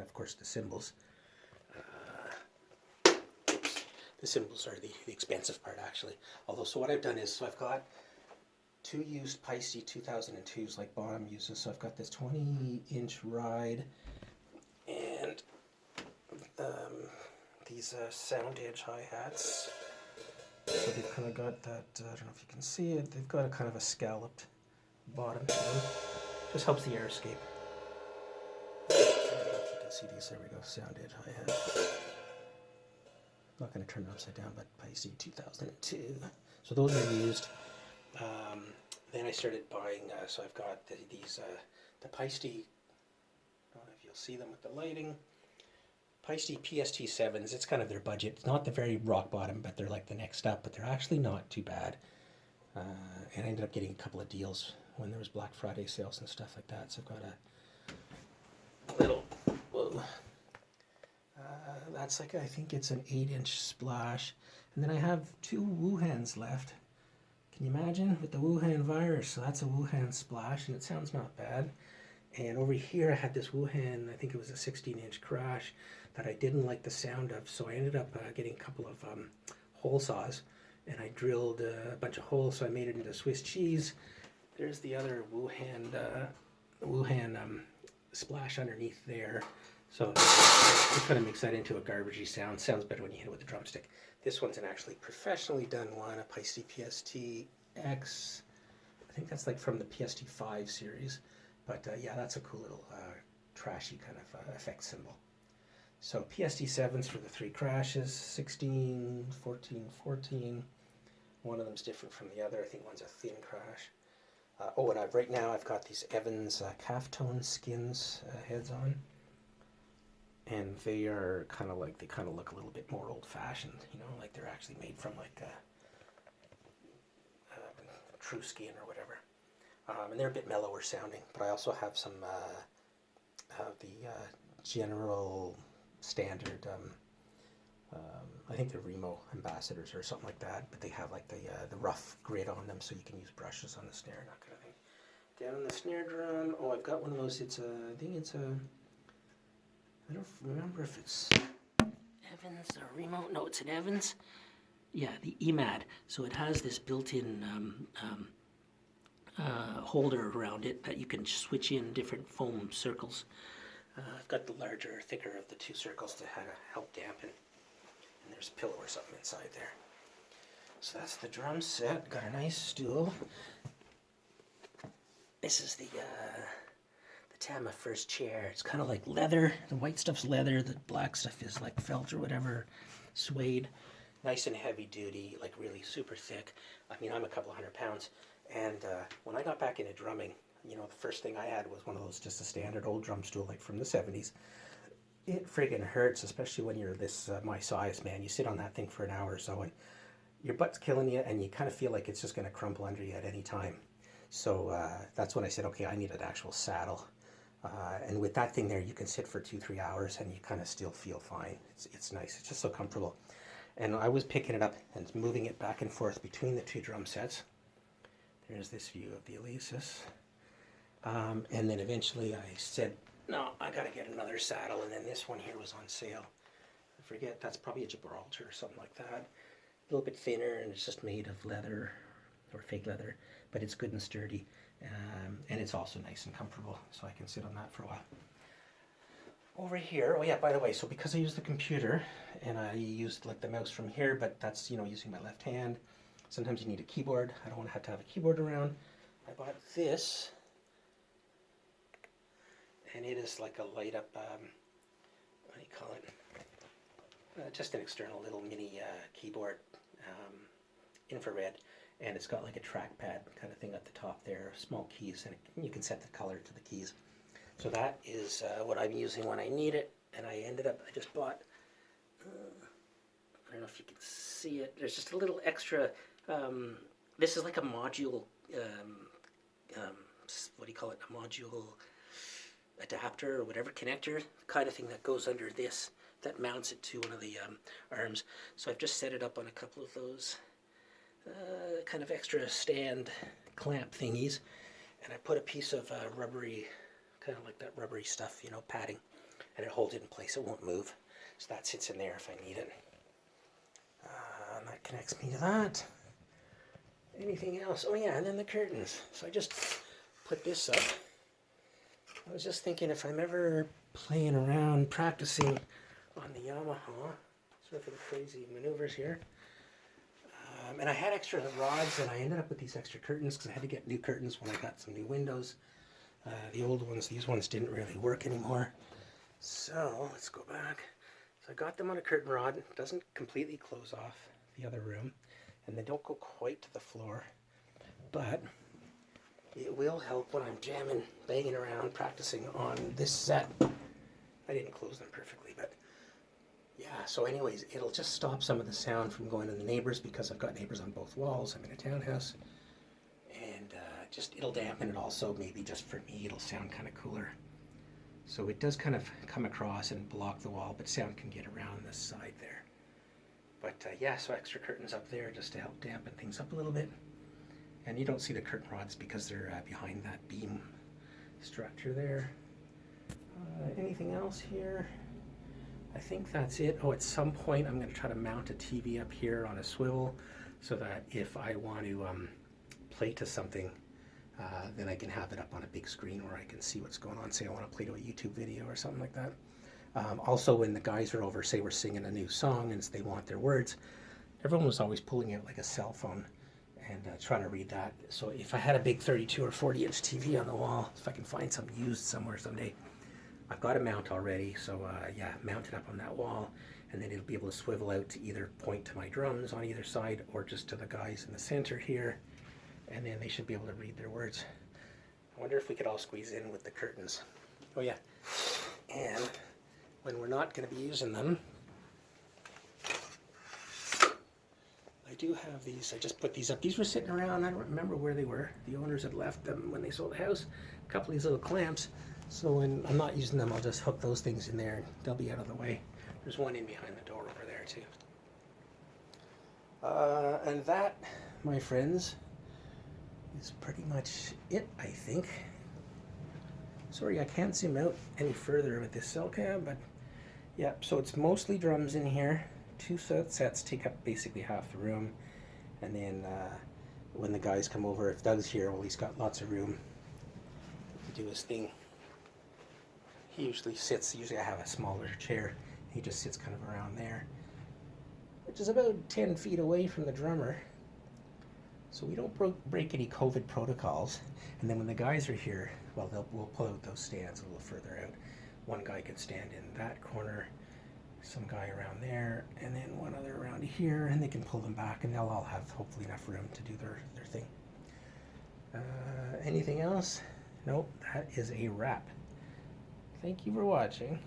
of course the cymbals. The cymbals are the expensive part, actually. Although, so what I've done is, so I've got 2 used Paiste 2002s like Bonham uses. So I've got this 20-inch ride and these Sound Edge hi-hats. So they've kind of got that, I don't know if you can see it, they've got a kind of a scalloped bottom to them. Just helps the air escape. I don't know if you can see these, there we go, Sound Edge hi-hat. I'm not going to turn it upside down, but Paiste 2002. So those are used. Then I started buying, so I've got these, the Paiste, I don't know if you'll see them with the lighting, Paiste PST7s. It's kind of their budget. It's not the very rock bottom, but they're like the next up, but they're actually not too bad. And I ended up getting a couple of deals when there was Black Friday sales and stuff like that. So I've got a little, whoa. That's like, I think it's an 8-inch splash. And then I have 2 Wuhans left. Can you imagine? With the Wuhan virus. So that's a Wuhan splash, and it sounds not bad. And over here I had this Wuhan, I think it was a 16-inch crash that I didn't like the sound of. So I ended up getting a couple of hole saws, and I drilled a bunch of holes, so I made it into Swiss cheese. There's the other Wuhan splash underneath there. So just kind of mix that into a garbagey sound. Sounds better when you hit it with a drumstick. This one's an actually professionally done one, a Paiste PST-X. I think that's like from the PST-5 series. But yeah, that's a cool little trashy kind of effect cymbal. So PST-7s for the 3 crashes, 16, 14, 14. One of them's different from the other. I think one's a thin crash. And right now I've got these Evans calf tone skins heads on. And they are kind of like, they kind of look a little bit more old-fashioned, you know, like they're actually made from like true skin or whatever. And they're a bit mellower sounding, but I also have some the general standard, I think they're Remo ambassadors or something like that, but they have like the rough grid on them, so you can use brushes on the snare and that kind of thing. Down on the snare drum, oh, I've got one of those, it's a, I think it's a, I don't remember if it's Evans or Remo. No, it's an Evans. Yeah, the EMAD. So it has this built-in holder around it that you can switch in different foam circles. I've got the larger, thicker of the 2 circles to help dampen. And there's a pillow or something inside there. So that's the drum set. Got a nice stool. This is the Tama first chair. It's kind of like leather. The white stuff's leather. The black stuff is like felt or whatever, suede. Nice and heavy duty, like really super thick. I mean, I'm a couple 100 pounds. And when I got back into drumming, you know, the first thing I had was one of those, just a standard old drum stool, like from the 70s. It friggin' hurts, especially when you're this my size, man. You sit on that thing for an hour or so, and your butt's killing you, and you kind of feel like it's just going to crumple under you at any time. So that's when I said, okay, I need an actual saddle. And with that thing there, you can sit for 2-3 hours and you kind of still feel fine. It's nice. It's just so comfortable. And I was picking it up and moving it back and forth between the 2 drum sets. There's this view of the Alesis. And then eventually I said, no, I got to get another saddle. And then this one here was on sale. I forget, that's probably a Gibraltar or something like that. A little bit thinner, and it's just made of leather or fake leather, but it's good and sturdy. And it's also nice and comfortable, so I can sit on that for a while. Over here, oh yeah, by the way, so because I use the computer, and I used like the mouse from here, but that's, you know, using my left hand. Sometimes you need a keyboard. I don't want to have a keyboard around. I bought this, and it is like a light up, what do you call it? Just an external little mini keyboard, infrared. And it's got like a trackpad kind of thing at the top there, small keys, and you can set the color to the keys. So that is what I'm using when I need it. And I just bought, I don't know if you can see it, there's just a little extra, this is like a module, what do you call it, a module adapter or whatever, connector kind of thing that goes under this, that mounts it to one of the arms. So I've just set it up on a couple of those kind of extra stand clamp thingies, and I put a piece of rubbery, kind of like that rubbery stuff, you know, padding and it holds it in place. It won't move. So that sits in there if I need it. And that connects me to that. Anything else? Oh yeah, and then the curtains. So I just put this up. I was just thinking if I'm ever playing around, practicing on the Yamaha, sort of crazy maneuvers here. And I had extra rods, and I ended up with these extra curtains because I had to get new curtains when I got some new windows. The old ones, these ones didn't really work anymore. So let's go back. So I got them on a curtain rod. It doesn't completely close off the other room, and they don't go quite to the floor, but it will help when I'm jamming, banging around, practicing on this set. I didn't close them perfectly, but yeah, so anyways, it'll just stop some of the sound from going to the neighbors because I've got neighbors on both walls. I'm in a townhouse, and just it'll dampen it also. Maybe just for me, it'll sound kind of cooler. So it does kind of come across and block the wall, but sound can get around this side there. But yeah, so extra curtains up there just to help dampen things up a little bit. And you don't see the curtain rods because they're behind that beam structure there. Anything else here? I think that's it. Oh, at some point I'm going to try to mount a TV up here on a swivel so that if I want to play to something, then I can have it up on a big screen where I can see what's going on. Say I want to play to a YouTube video or something like that. Also, when the guys are over, say we're singing a new song and they want their words, everyone was always pulling out like a cell phone and trying to read that. So if I had a big 32 or 40 inch TV on the wall, if I can find some used somewhere someday, I've got a mount already, so yeah, mount it up on that wall, and then it'll be able to swivel out to either point to my drums on either side or just to the guys in the center here, and then they should be able to read their words. I wonder if we could all squeeze in with the curtains. Oh yeah, and when we're not going to be using them, I do have these. I just put these up. These were sitting around. I don't remember where they were. The owners had left them when they sold the house. A couple of these little clamps. So when I'm not using them, I'll just hook those things in there and they'll be out of the way. There's one in behind the door over there too. And that, my friends, is pretty much it, I think. Sorry, I can't zoom out any further with this cell cam, but yeah, so it's mostly drums in here. Two sets take up basically half the room. And then when the guys come over, if Doug's here, well, he's got lots of room to do his thing. He usually sits, usually I have a smaller chair. He just sits kind of around there, which is about 10 feet away from the drummer. So we don't break any COVID protocols. And then when the guys are here, well, we'll pull out those stands a little further out. One guy can stand in that corner, some guy around there, and then one other around here, and they can pull them back, and they'll all have hopefully enough room to do their thing. Anything else? Nope, that is a wrap. Thank you for watching.